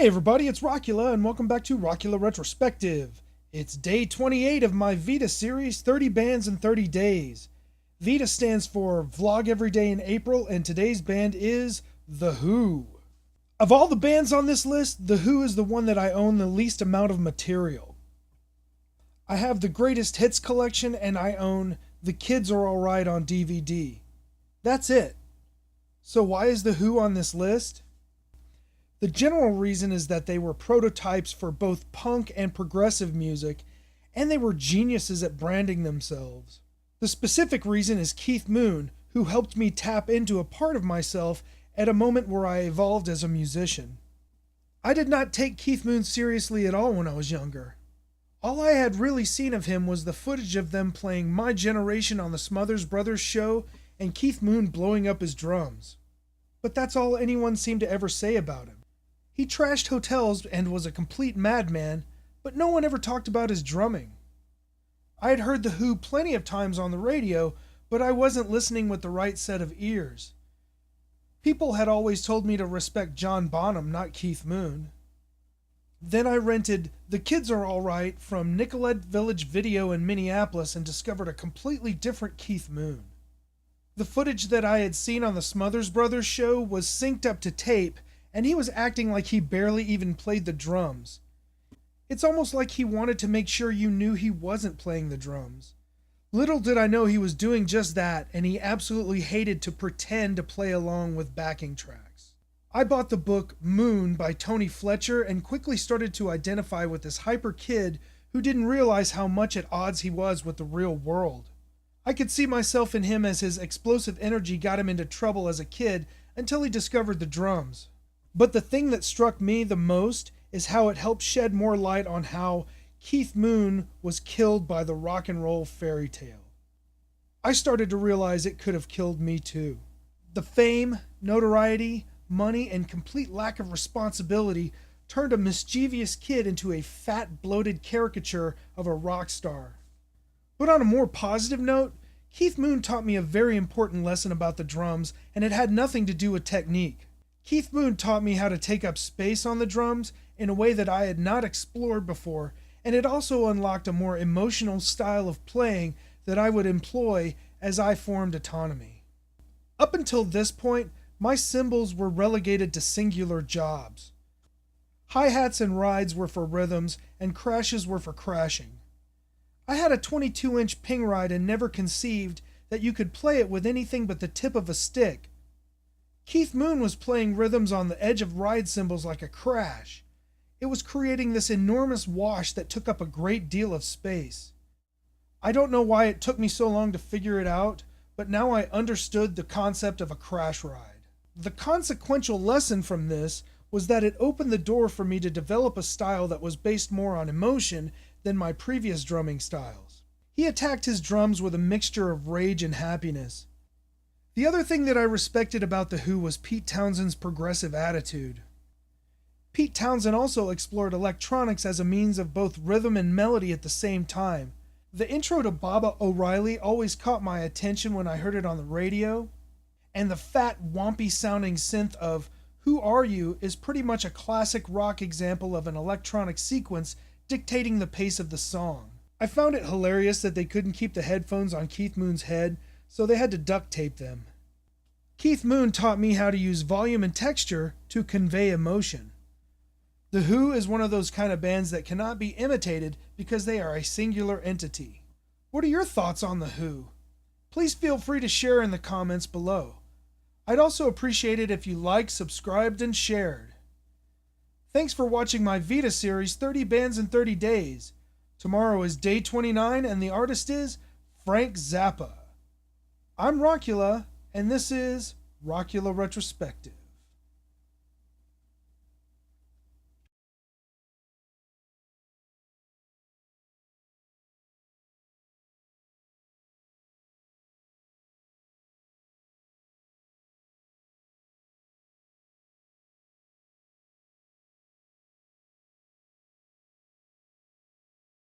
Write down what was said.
Hey everybody, it's Rockula, and welcome back to Rockula Retrospective. It's day 28 of my VEDA series, 30 Bands in 30 Days. VEDA stands for Vlog Every Day in April, and today's band is The Who. Of all the bands on this list, The Who is the one that I own the least amount of material. I have the Greatest Hits collection, and I own The Kids Are Alright on DVD. That's it. So why is The Who on this list? The general reason is that they were prototypes for both punk and progressive music, and they were geniuses at branding themselves. The specific reason is Keith Moon, who helped me tap into a part of myself at a moment where I evolved as a musician. I did not take Keith Moon seriously at all when I was younger. All I had really seen of him was the footage of them playing My Generation on the Smothers Brothers show and Keith Moon blowing up his drums. But that's all anyone seemed to ever say about him. He trashed hotels and was a complete madman, but no one ever talked about his drumming. I had heard The Who plenty of times on the radio, but I wasn't listening with the right set of ears. People had always told me to respect John Bonham, not Keith Moon. Then I rented The Kids Are Alright from Nicollet Village Video in Minneapolis and discovered a completely different Keith Moon. The footage that I had seen on the Smothers Brothers show was synced up to tape, and he was acting like he barely even played the drums. It's almost like he wanted to make sure you knew he wasn't playing the drums. Little did I know he was doing just that, and he absolutely hated to pretend to play along with backing tracks. I bought the book Moon by Tony Fletcher and quickly started to identify with this hyper kid who didn't realize how much at odds he was with the real world. I could see myself in him as his explosive energy got him into trouble as a kid until he discovered the drums. But the thing that struck me the most is how it helped shed more light on how Keith Moon was killed by the rock and roll fairy tale. I started to realize it could have killed me too. The fame, notoriety, money, and complete lack of responsibility turned a mischievous kid into a fat, bloated caricature of a rock star. But on a more positive note, Keith Moon taught me a very important lesson about the drums, and it had nothing to do with technique. Keith Moon taught me how to take up space on the drums in a way that I had not explored before, and it also unlocked a more emotional style of playing that I would employ as I formed autonomy. Up until this point, my cymbals were relegated to singular jobs. Hi-hats and rides were for rhythms, and crashes were for crashing. I had a 22-inch ping ride and never conceived that you could play it with anything but the tip of a stick. Keith Moon was playing rhythms on the edge of ride cymbals like a crash. It was creating this enormous wash that took up a great deal of space. I don't know why it took me so long to figure it out, but now I understood the concept of a crash ride. The consequential lesson from this was that it opened the door for me to develop a style that was based more on emotion than my previous drumming styles. He attacked his drums with a mixture of rage and happiness. The other thing that I respected about The Who was Pete Townshend's progressive attitude. Pete Townshend also explored electronics as a means of both rhythm and melody at the same time. The intro to Baba O'Reilly always caught my attention when I heard it on the radio, and the fat, wompy sounding synth of Who Are You is pretty much a classic rock example of an electronic sequence dictating the pace of the song. I found it hilarious that they couldn't keep the headphones on Keith Moon's head, so they had to duct tape them. Keith Moon taught me how to use volume and texture to convey emotion. The Who is one of those kind of bands that cannot be imitated because they are a singular entity. What are your thoughts on The Who? Please feel free to share in the comments below. I'd also appreciate it if you liked, subscribed, and shared. Thanks for watching my VEDA series 30 Bands in 30 Days. Tomorrow is day 29 and the artist is Frank Zappa. I'm Rockula, and this is Rockula Retrospective.